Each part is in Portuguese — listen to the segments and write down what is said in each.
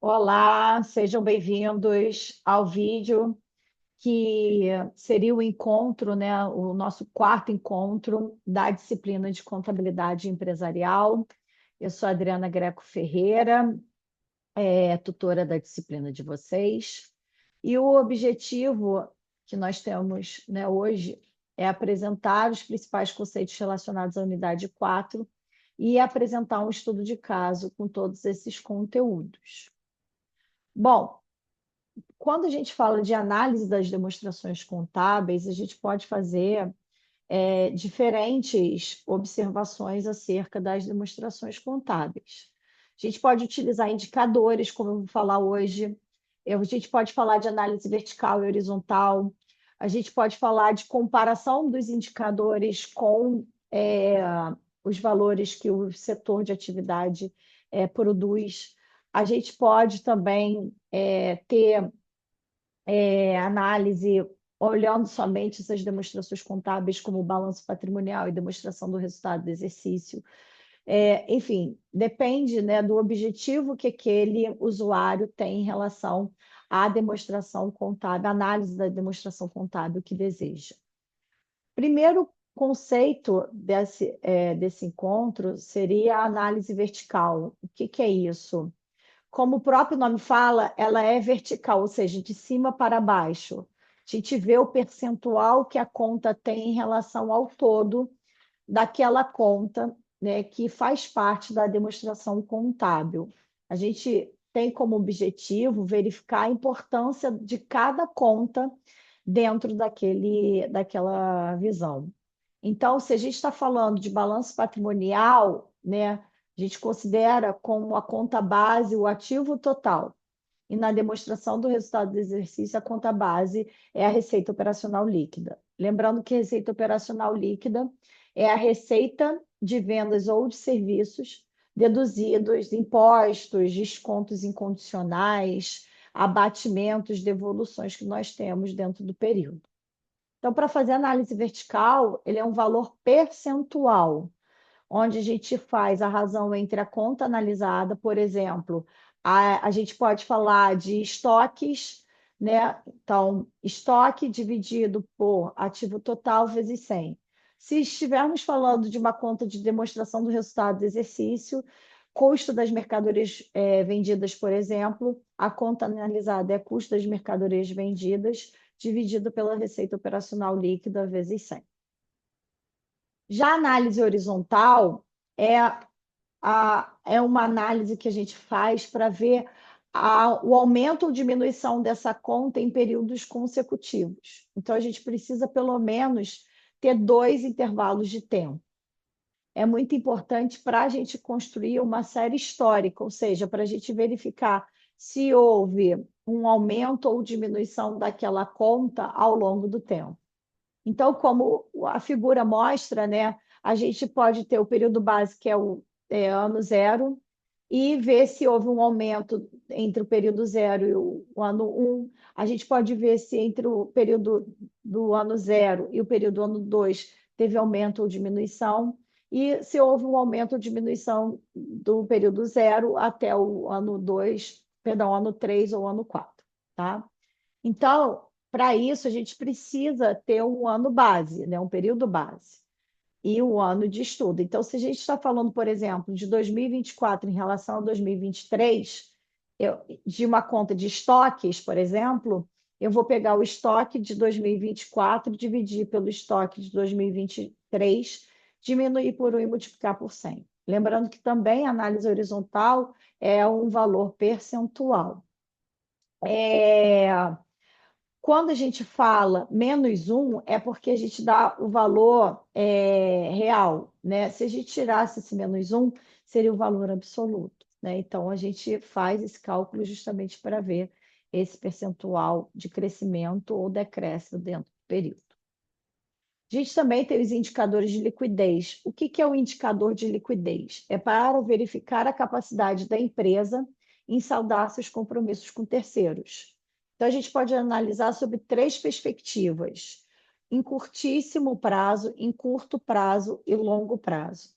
Olá, sejam bem-vindos ao vídeo que seria o encontro, né, o nosso quarto encontro da disciplina de contabilidade empresarial. Eu sou a Adriana Greco Ferreira, tutora da disciplina de vocês, e o objetivo que nós temos, né, hoje é apresentar os principais conceitos relacionados à unidade 4 e apresentar um estudo de caso com todos esses conteúdos. Bom, quando a gente fala de análise das demonstrações contábeis, a gente pode fazer diferentes observações acerca das demonstrações contábeis. A gente pode utilizar indicadores, como eu vou falar hoje, a gente pode falar de análise vertical e horizontal, a gente pode falar de comparação dos indicadores com os valores que o setor de atividade produz. A gente pode também ter análise olhando somente essas demonstrações contábeis como balanço patrimonial e demonstração do resultado do exercício. Enfim, depende, né, do objetivo que aquele usuário tem em relação à demonstração contábil, análise da demonstração contábil que deseja. Primeiro conceito desse encontro seria a análise vertical. O que é isso? Como o próprio nome fala, ela é vertical, ou seja, de cima para baixo. A gente vê o percentual que a conta tem em relação ao todo daquela conta, né, que faz parte da demonstração contábil. A gente tem como objetivo verificar a importância de cada conta dentro daquela visão. Então, se a gente está falando de balanço patrimonial, né, a gente considera como a conta base o ativo total. E na demonstração do resultado do exercício, a conta base é a receita operacional líquida. Lembrando que receita operacional líquida é a receita de vendas ou de serviços deduzidos impostos, descontos incondicionais, abatimentos, devoluções que nós temos dentro do período. Então, para fazer análise vertical, ele é um valor percentual, onde a gente faz a razão entre a conta analisada, por exemplo, a gente pode falar de estoques, né? Então, estoque dividido por ativo total vezes 100. Se estivermos falando de uma conta de demonstração do resultado do exercício, custo das mercadorias vendidas, por exemplo, a conta analisada é custo das mercadorias vendidas dividido pela receita operacional líquida vezes 100. Já a análise horizontal é, é uma análise que a gente faz para ver o aumento ou diminuição dessa conta em períodos consecutivos. Então, a gente precisa, pelo menos, ter dois intervalos de tempo. É muito importante para a gente construir uma série histórica, ou seja, para a gente verificar se houve um aumento ou diminuição daquela conta ao longo do tempo. Então, como a figura mostra, né, a gente pode ter o período base, que é o ano zero, e ver se houve um aumento entre o período zero e o ano um. A gente pode ver se entre o período do ano zero e o período do ano 2 teve aumento ou diminuição, e se houve um aumento ou diminuição do período zero até o ano 2, perdão, ano 3 ou ano 4, tá? Então, para isso, a gente precisa ter um ano base, né? Um período base e um ano de estudo. Então, se a gente está falando, por exemplo, de 2024 em relação a 2023, de uma conta de estoques, por exemplo, eu vou pegar o estoque de 2024, dividir pelo estoque de 2023, diminuir por 1 e multiplicar por 100. Lembrando que também a análise horizontal é um valor percentual. Quando a gente fala menos um, é porque a gente dá o valor real, né? Se a gente tirasse esse menos um, seria o valor absoluto, né? Então, a gente faz esse cálculo justamente para ver esse percentual de crescimento ou decréscimo dentro do período. A gente também tem os indicadores de liquidez. O que é o indicador de liquidez? É para verificar a capacidade da empresa em saldar seus compromissos com terceiros. Então, a gente pode analisar sobre três perspectivas: em curtíssimo prazo, em curto prazo e longo prazo.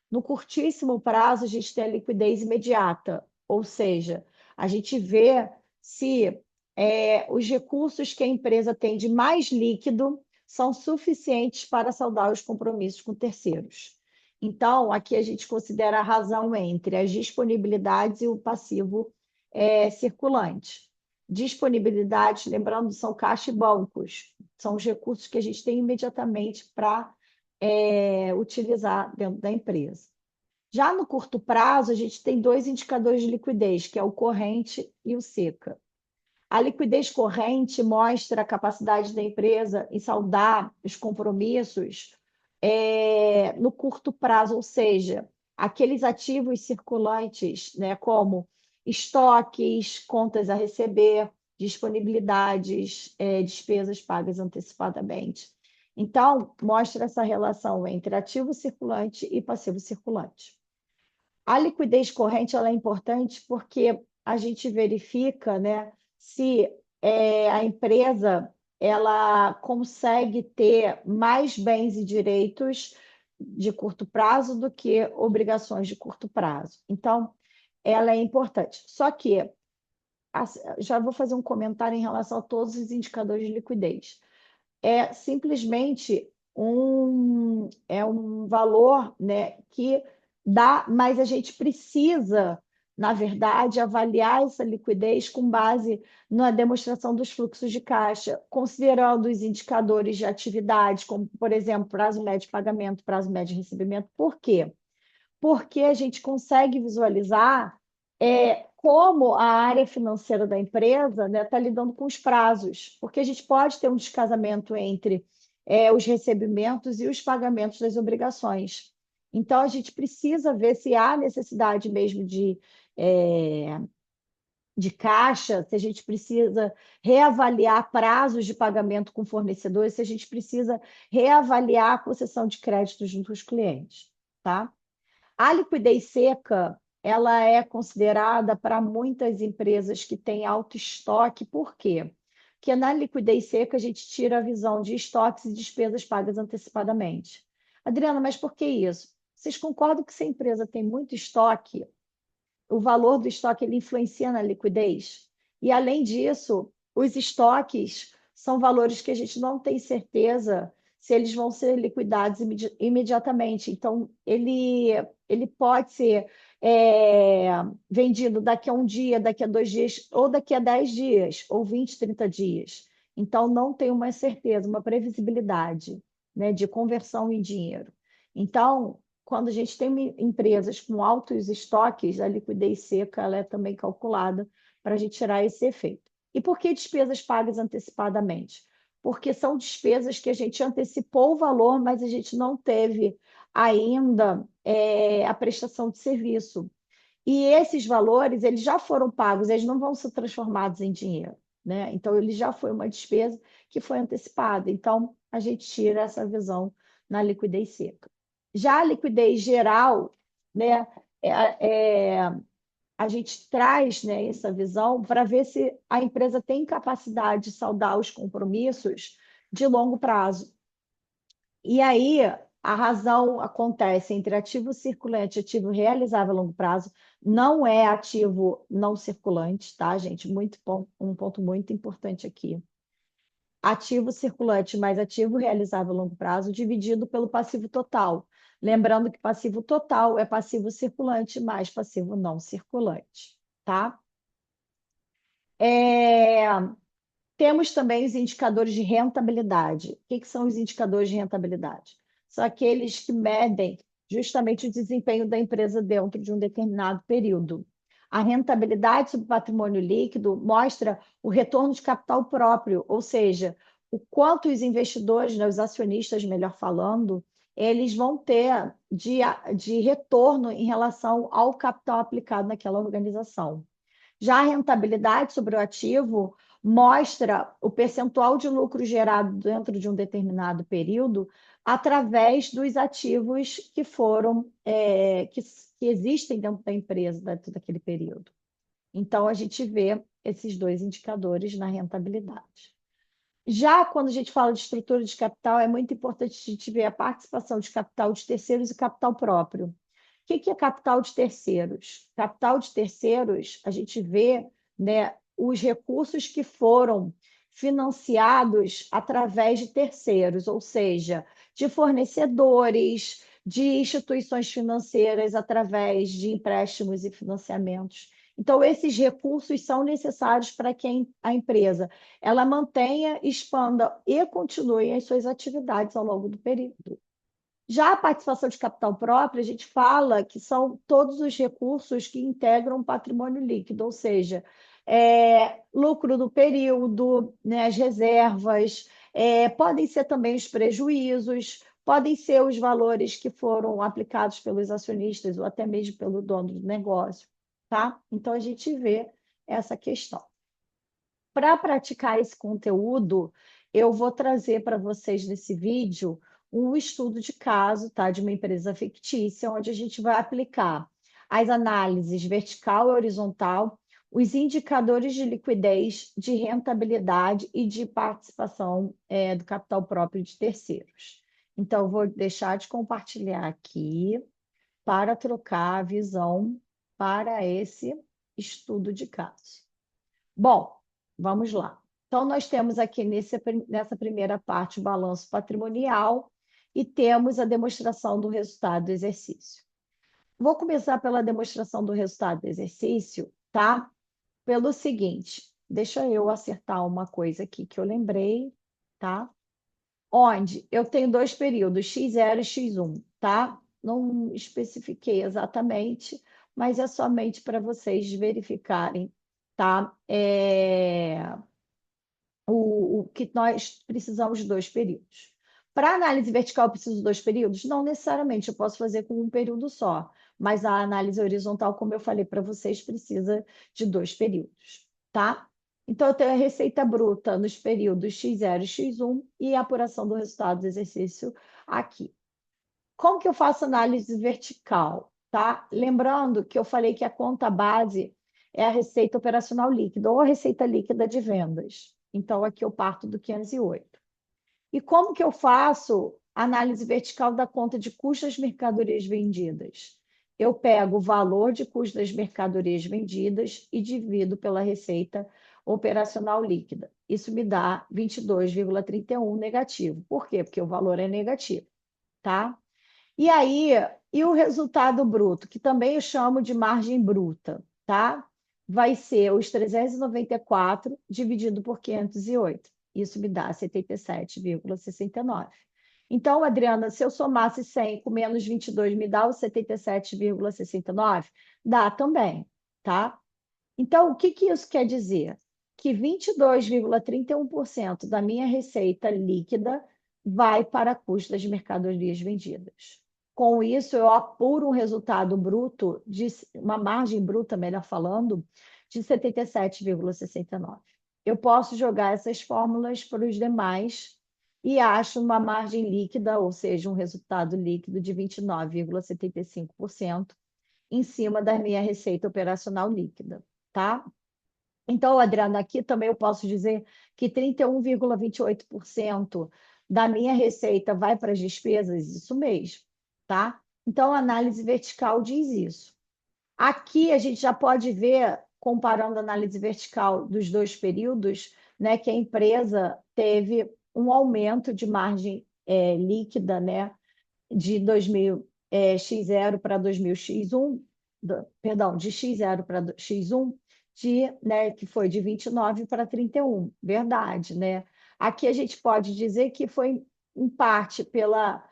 No curtíssimo prazo, a gente tem a liquidez imediata, ou seja, A gente vê se os recursos que a empresa tem de mais líquido são suficientes para saldar os compromissos com terceiros. Então, aqui a gente considera a razão entre as disponibilidades e o passivo circulante. Disponibilidades, lembrando, são caixa e bancos, são os recursos que a gente tem imediatamente para utilizar dentro da empresa. Já no curto prazo, a gente tem dois indicadores de liquidez, que é o corrente e o seca. A liquidez corrente mostra a capacidade da empresa em saldar os compromissos no curto prazo, ou seja, aqueles ativos circulantes, né, como estoques, contas a receber, disponibilidades, despesas pagas antecipadamente. Então, mostra essa relação entre ativo circulante e passivo circulante. A liquidez corrente ela é importante porque a gente verifica, né, se a empresa ela consegue ter mais bens e direitos de curto prazo do que obrigações de curto prazo. Então, ela é importante. Só que já vou fazer um comentário em relação a todos os indicadores de liquidez. É simplesmente um valor, né, que dá, mas a gente precisa, na verdade, avaliar essa liquidez com base na demonstração dos fluxos de caixa, considerando os indicadores de atividade, como, por exemplo, prazo médio de pagamento, prazo médio de recebimento. Por quê? Porque a gente consegue visualizar como a área financeira da empresa está lidando com os prazos, porque a gente pode ter um descasamento entre os recebimentos e os pagamentos das obrigações. Então, a gente precisa ver se há necessidade mesmo de caixa, se a gente precisa reavaliar prazos de pagamento com fornecedores, se a gente precisa reavaliar a concessão de crédito junto aos clientes, tá? A liquidez seca, ela é considerada para muitas empresas que têm alto estoque, por quê? Porque na liquidez seca a gente tira a visão de estoques e despesas pagas antecipadamente. Adriana, mas por que isso? Vocês concordam que se a empresa tem muito estoque, o valor do estoque ele influencia na liquidez? E além disso, os estoques são valores que a gente não tem certeza se eles vão ser liquidados imediatamente. Então, ele pode ser vendido daqui a um dia, daqui a 2 dias, ou daqui a 10 dias, ou 20, 30 dias. Então, não tem uma certeza, uma previsibilidade, né, de conversão em dinheiro. Então, quando a gente tem empresas com altos estoques, a liquidez seca ela é também calculada para a gente tirar esse efeito. E por que despesas pagas antecipadamente? Porque são despesas que a gente antecipou o valor, mas a gente não teve ainda a prestação de serviço. E esses valores, eles já foram pagos, eles não vão ser transformados em dinheiro, né? Então, ele já foi uma despesa que foi antecipada. Então, a gente tira essa visão na liquidez seca. Já a liquidez geral, né, a gente traz, né, essa visão para ver se a empresa tem capacidade de saldar os compromissos de longo prazo. E aí a razão acontece entre ativo circulante e ativo realizável a longo prazo, não é ativo não circulante, tá, gente? Um ponto muito importante aqui. Ativo circulante mais ativo realizável a longo prazo dividido pelo passivo total. Lembrando que passivo total é passivo circulante mais passivo não circulante, tá? Temos também os indicadores de rentabilidade. O que são os indicadores de rentabilidade? São aqueles que medem justamente o desempenho da empresa dentro de um determinado período. A rentabilidade sobre patrimônio líquido mostra o retorno de capital próprio, ou seja, o quanto os investidores, né, os acionistas, melhor falando, eles vão ter de retorno em relação ao capital aplicado naquela organização. Já a rentabilidade sobre o ativo mostra o percentual de lucro gerado dentro de um determinado período através dos ativos que foram que existem dentro da empresa dentro daquele período. Então, a gente vê esses dois indicadores na rentabilidade. Já quando a gente fala de estrutura de capital, é muito importante a gente ver a participação de capital de terceiros e capital próprio. que é capital de terceiros? Capital de terceiros, a gente vê, né, os recursos que foram financiados através de terceiros, ou seja, de fornecedores, de instituições financeiras através de empréstimos e financiamentos. Então, esses recursos são necessários para que a empresa ela mantenha, expanda e continue as suas atividades ao longo do período. Já a participação de capital próprio, a gente fala que são todos os recursos que integram o patrimônio líquido, ou seja, lucro do período, né, as reservas, podem ser também os prejuízos, podem ser os valores que foram aplicados pelos acionistas ou até mesmo pelo dono do negócio, tá? Então, a gente vê essa questão. Para praticar esse conteúdo, eu vou trazer para vocês nesse vídeo um estudo de caso, tá, de uma empresa fictícia, onde a gente vai aplicar as análises vertical e horizontal, os indicadores de liquidez, de rentabilidade e de participação do capital próprio de terceiros. Então, vou deixar de compartilhar aqui para trocar a visão para esse estudo de caso. Bom, vamos lá. Então, nós temos aqui nessa primeira parte o balanço patrimonial e temos a demonstração do resultado do exercício. Vou começar pela demonstração do resultado do exercício, tá? Pelo seguinte, deixa eu acertar uma coisa aqui que eu lembrei, tá? Onde eu tenho dois períodos, x0 e x1, tá? Não especifiquei exatamente, mas é somente para vocês verificarem, tá? O que nós precisamos de dois períodos. Para análise vertical, eu preciso de dois períodos? Não necessariamente, eu posso fazer com um período só, mas a análise horizontal, como eu falei para vocês, precisa de dois períodos, tá? Então, eu tenho a receita bruta nos períodos x0 e x1 e a apuração do resultado do exercício aqui. Como que eu faço análise vertical, tá? Lembrando que eu falei que a conta base é a receita operacional líquida ou a receita líquida de vendas. Então, aqui eu parto do 508. E como que eu faço análise vertical da conta de custos das mercadorias vendidas? Eu pego o valor de custo das mercadorias vendidas e divido pela receita operacional líquida. Isso me dá 22,31 negativo. Por quê? Porque o valor é negativo, tá? E aí, e o resultado bruto, que também eu chamo de margem bruta, tá? Vai ser os 394 dividido por 508. Isso me dá 77,69. Então, Adriana, se eu somasse 100 com menos 22, me dá o 77,69? Dá também, tá? Então, o que que isso quer dizer? Que 22,31% da minha receita líquida vai para custo das mercadorias vendidas. Com isso, eu apuro um resultado bruto, uma margem bruta, melhor falando, de 77,69. Eu posso jogar essas fórmulas para os demais e acho uma margem líquida, ou seja, um resultado líquido de 29,75% em cima da minha receita operacional líquida, tá? Então, Adriana, aqui também eu posso dizer que 31,28% da minha receita vai para as despesas, isso mesmo, tá? Então, a análise vertical diz isso. Aqui a gente já pode ver, comparando a análise vertical dos dois períodos, né, que a empresa teve um aumento de margem líquida, né, de 2000, X0 para 2000 X1, perdão, de X0 para X1, né, que foi de 29 para 31, verdade, né? Aqui a gente pode dizer que foi, em parte, pela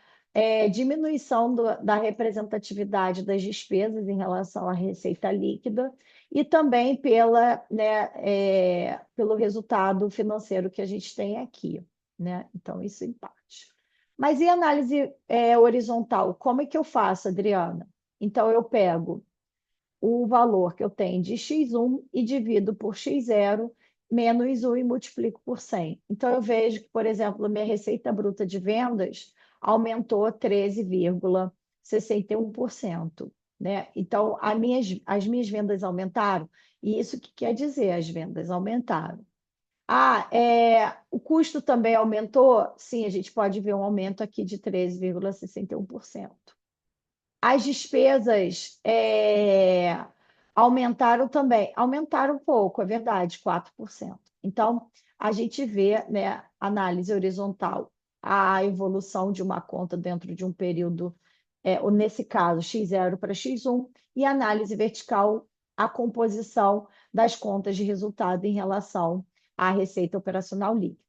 diminuição da representatividade das despesas em relação à receita líquida e também pelo resultado financeiro que a gente tem aqui, né? Então, isso em parte. Mas e análise horizontal? Como é que eu faço, Adriana? Então, eu pego o valor que eu tenho de x1 e divido por x0 menos 1 e multiplico por 100. Então, eu vejo que, por exemplo, a minha receita bruta de vendas aumentou 13,61%. Né? Então, as minhas vendas aumentaram. E isso que quer dizer? As vendas aumentaram. O custo também aumentou? Sim, a gente pode ver um aumento aqui de 13,61%. As despesas aumentaram também, aumentaram um pouco, é verdade, 4%. Então, a gente vê, né, análise horizontal, a evolução de uma conta dentro de um período, ou nesse caso, X0 para X1, e análise vertical, a composição das contas de resultado em relação à receita operacional líquida.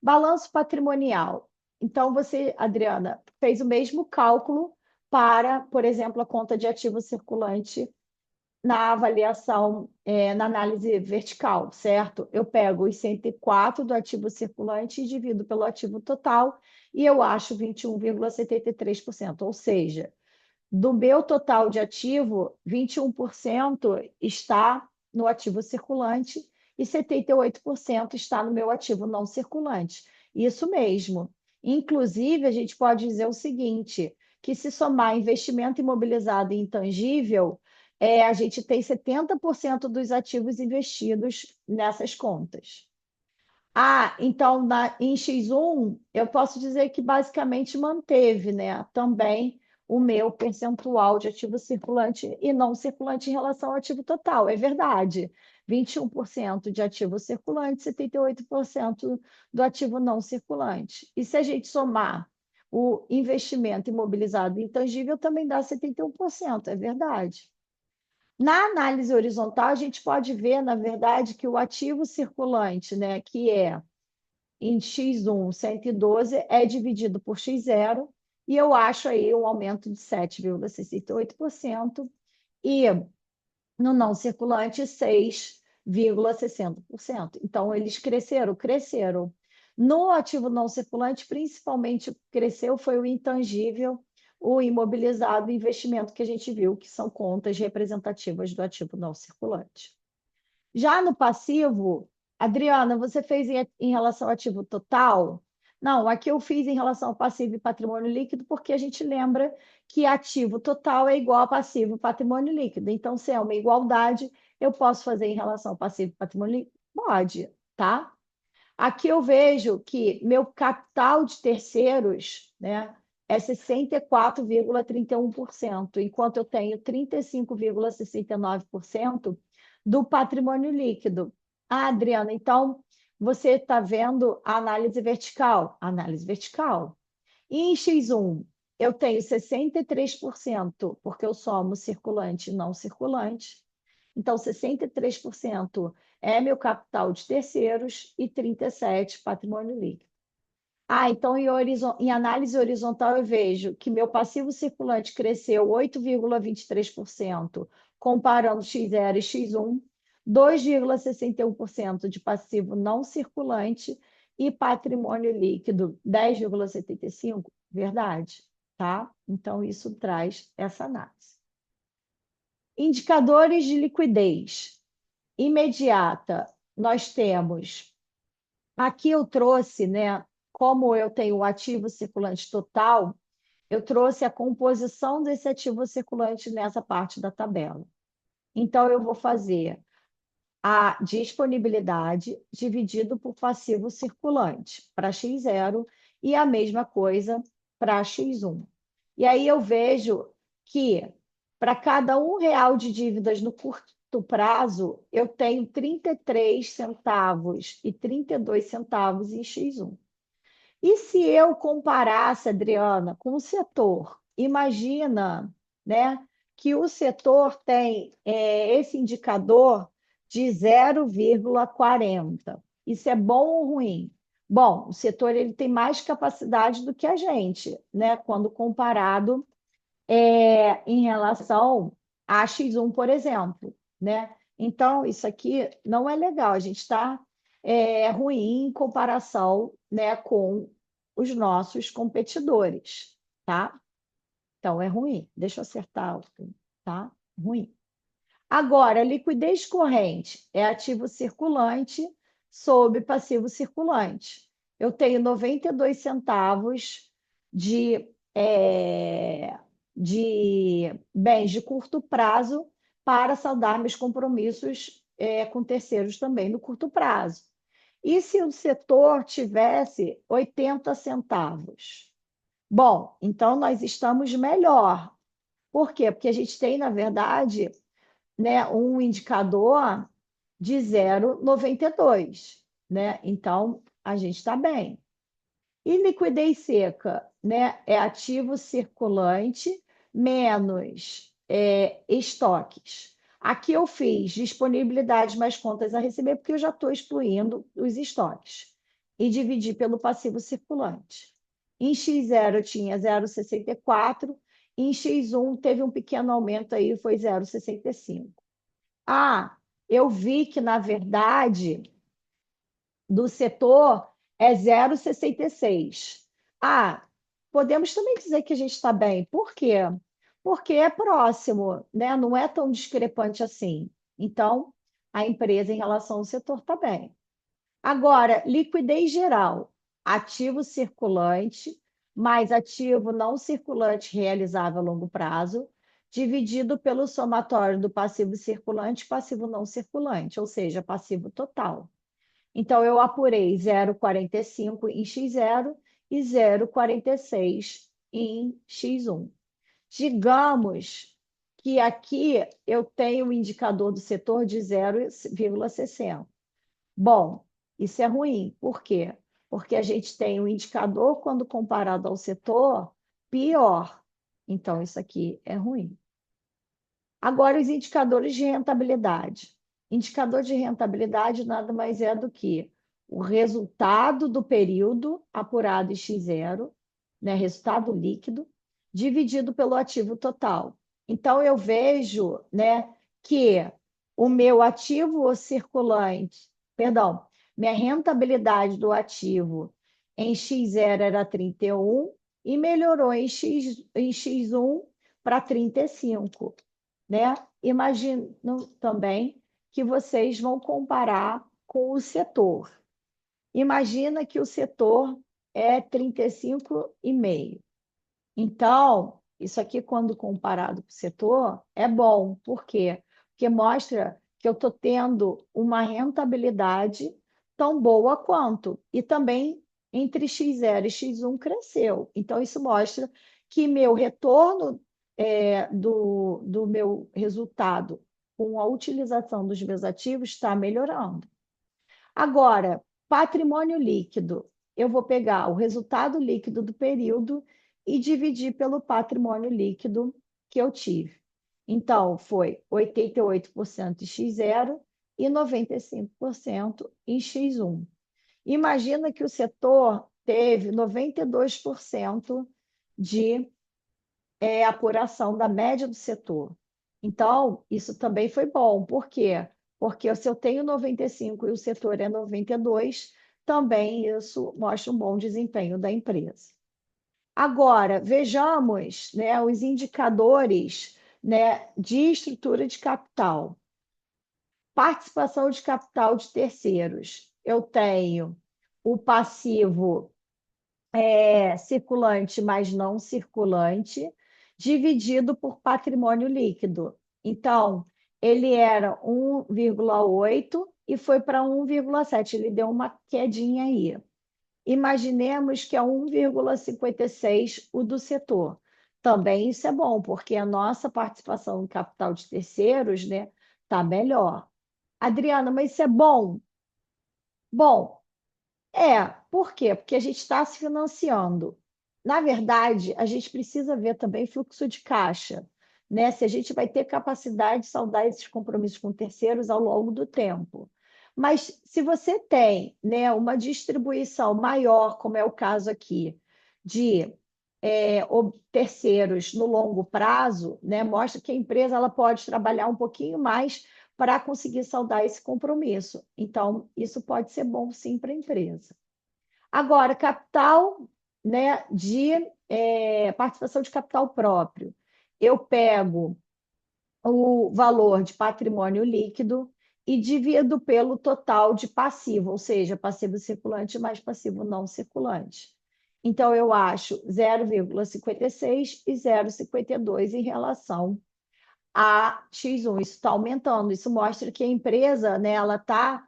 Balanço patrimonial. Então, você, Adriana, fez o mesmo cálculo para, por exemplo, a conta de ativo circulante na avaliação, na análise vertical, certo? Eu pego os 104 do ativo circulante e divido pelo ativo total e eu acho 21,73%. Ou seja, do meu total de ativo, 21% está no ativo circulante e 78% está no meu ativo não circulante. Isso mesmo. Inclusive, a gente pode dizer o seguinte, que se somar investimento imobilizado e intangível, a gente tem 70% dos ativos investidos nessas contas. Então em X1, eu posso dizer que basicamente manteve, né, também o meu percentual de ativo circulante e não circulante em relação ao ativo total. É verdade. 21% de ativo circulante, 78% do ativo não circulante. E se a gente somar o investimento imobilizado intangível, também dá 71%, é verdade. Na análise horizontal, a gente pode ver, na verdade, que o ativo circulante, né, que é em X1, 112 é dividido por X0, e eu acho aí um aumento de 7,68%, e no não circulante, 6,60%. Então, eles cresceram, cresceram. No ativo não circulante, principalmente cresceu foi o intangível, o imobilizado, o investimento que a gente viu, que são contas representativas do ativo não circulante. Já no passivo, Adriana, você fez em relação ao ativo total? Não, aqui eu fiz em relação ao passivo e patrimônio líquido, porque a gente lembra que ativo total é igual a passivo e patrimônio líquido. Então, se é uma igualdade, eu posso fazer em relação ao passivo e patrimônio líquido? Pode, tá? Aqui eu vejo que meu capital de terceiros, né, é 64,31%, enquanto eu tenho 35,69% do patrimônio líquido. Adriana, então você está vendo a análise vertical? Análise vertical. E em X1, eu tenho 63%, porque eu somo circulante e não circulante. Então, 63% é meu capital de terceiros e 37% patrimônio líquido. Então em análise horizontal eu vejo que meu passivo circulante cresceu 8,23%, comparando X0 e X1, 2,61% de passivo não circulante e patrimônio líquido 10,75%, verdade, tá? Então isso traz essa análise. Indicadores de liquidez imediata, nós temos. Aqui eu trouxe, né, como eu tenho o ativo circulante total, eu trouxe a composição desse ativo circulante nessa parte da tabela. Então, eu vou fazer a disponibilidade dividido por passivo circulante para X0 e a mesma coisa para X1. E aí eu vejo que para cada R$ 1 de dívidas no curto prazo, eu tenho 33 centavos e 32 centavos em X1. E se eu comparasse, Adriana, com o setor, imagina, né, que o setor tem esse indicador de 0,40. Isso é bom ou ruim? Bom, o setor ele tem mais capacidade do que a gente, né, quando comparado em relação a X1, por exemplo, né? Então, isso aqui não é legal, a gente está ruim em comparação, né, com os nossos competidores, tá? Então, é ruim. Deixa eu acertar, tá? Ruim. Agora, liquidez corrente é ativo circulante sob passivo circulante. Eu tenho 92 centavos de, de bens de curto prazo para saldar meus compromissos com terceiros também no curto prazo. E se o setor tivesse 80 centavos? Bom, então nós estamos melhor. Por quê? Porque a gente tem, na verdade, né, um indicador de 0,92, né? Então, a gente está bem. E liquidez seca, né? É ativo circulante menos estoques. Aqui eu fiz disponibilidade mais contas a receber, porque eu já estou excluindo os estoques. E dividi pelo passivo circulante. Em X0 eu tinha 0,64, em X1 teve um pequeno aumento aí, foi 0,65. Ah, eu vi que, na verdade, do setor é 0,66. Ah, podemos também dizer que a gente está bem. Por quê? Porque é próximo, né? Não é tão discrepante assim. Então, a empresa em relação ao setor está bem. Agora, liquidez geral, ativo circulante mais ativo não circulante realizável a longo prazo, dividido pelo somatório do passivo circulante e passivo não circulante, ou seja, passivo total. Então, eu apurei 0,45 em X0 e 0,46 em X1. Digamos que aqui eu tenho um indicador do setor de 0,60. Bom, isso é ruim. Por quê? Porque a gente tem um indicador, quando comparado ao setor, pior. Então, isso aqui é ruim. Agora, os indicadores de rentabilidade. Indicador de rentabilidade nada mais é do que o resultado do período apurado em X0, né, resultado líquido, dividido pelo ativo total. Então, eu vejo, né, que o meu ativo circulante, perdão, minha rentabilidade do ativo em X0 era 31 e melhorou em X1 para 35, né? Imagino também que vocês vão comparar com o setor. Imagina que o setor é 35,5. Então, isso aqui, quando comparado com o setor, é bom. Por quê? Porque mostra que eu estou tendo uma rentabilidade tão boa quanto. E também entre X0 e X1 cresceu. Então, isso mostra que meu retorno do meu resultado com a utilização dos meus ativos está melhorando. Agora, patrimônio líquido. Eu vou pegar o resultado líquido do período e dividir pelo patrimônio líquido que eu tive. Então, foi 88% em X0 e 95% em X1. Imagina que o setor teve 92% de apuração da média do setor. Então, isso também foi bom. Por quê? Porque se eu tenho 95 e o setor é 92, também isso mostra um bom desempenho da empresa. Agora, vejamos, né, os indicadores, né, de estrutura de capital. Participação de capital de terceiros. Eu tenho o passivo circulante mais não circulante, dividido por patrimônio líquido. Então, ele era 1,8 e foi para 1,7. Ele deu uma quedinha aí. Imaginemos que é 1,56 o do setor. Também isso é bom, porque a nossa participação em capital de terceiros, né, está melhor. Adriana, mas isso é bom? Bom, por quê? Porque a gente está se financiando. Na verdade, a gente precisa ver também fluxo de caixa, né? Se a gente vai ter capacidade de saldar esses compromissos com terceiros ao longo do tempo. Mas se você tem, né, uma distribuição maior, como é o caso aqui, de terceiros no longo prazo, né, mostra que a empresa ela pode trabalhar um pouquinho mais para conseguir saldar esse compromisso. Então, isso pode ser bom sim para a empresa. Agora, capital, né, de participação de capital próprio. Eu pego o valor de patrimônio líquido e divido pelo total de passivo, ou seja, passivo circulante mais passivo não circulante. Então, eu acho 0,56 e 0,52 em relação a X1. Isso está aumentando. Isso mostra que a empresa, né, ela está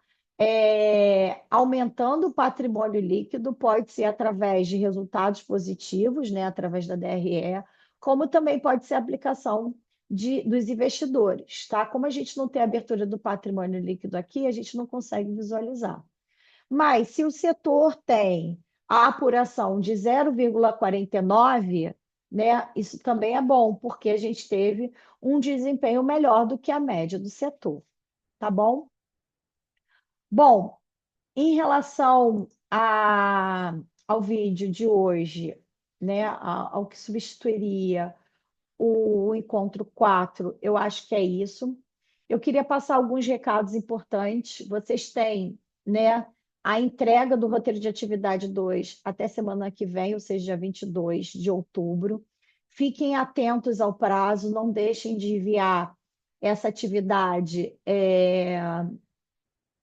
aumentando o patrimônio líquido, pode ser através de resultados positivos, né, através da DRE, como também pode ser a aplicação dos investidores, tá? Como a gente não tem a abertura do patrimônio líquido aqui, a gente não consegue visualizar. Mas se o setor tem a apuração de 0,49, né, isso também é bom, porque a gente teve um desempenho melhor do que a média do setor, tá bom? Bom, em relação ao vídeo de hoje, né, ao que substituiria o encontro 4, eu acho que é isso. Eu queria passar alguns recados importantes. Vocês têm, né, a entrega do roteiro de atividade 2 até semana que vem, ou seja, dia 22 de outubro. Fiquem atentos ao prazo, não deixem de enviar essa atividade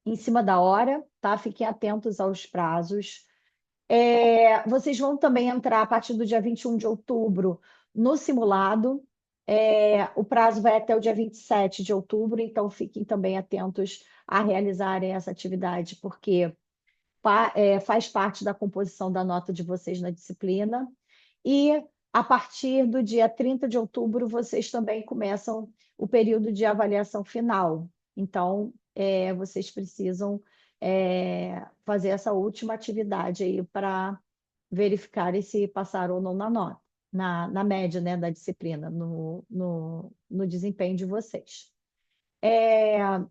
em cima da hora, tá? Fiquem atentos aos prazos. Vocês vão também entrar a partir do dia 21 de outubro no simulado. O prazo vai até o dia 27 de outubro, então fiquem também atentos a realizarem essa atividade, porque faz parte da composição da nota de vocês na disciplina. E a partir do dia 30 de outubro, vocês também começam o período de avaliação final. Então, vocês precisam fazer essa última atividade aí para verificar se passaram ou não na nota, na média, né, da disciplina, no desempenho de vocês.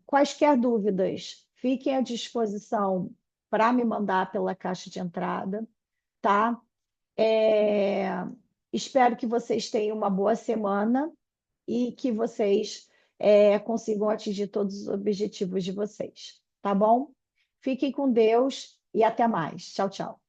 Quaisquer dúvidas, fiquem à disposição para me mandar pela caixa de entrada, tá? É, Espero que vocês tenham uma boa semana e que vocês consigam atingir todos os objetivos de vocês, tá bom? Fiquem com Deus e até mais. Tchau, tchau.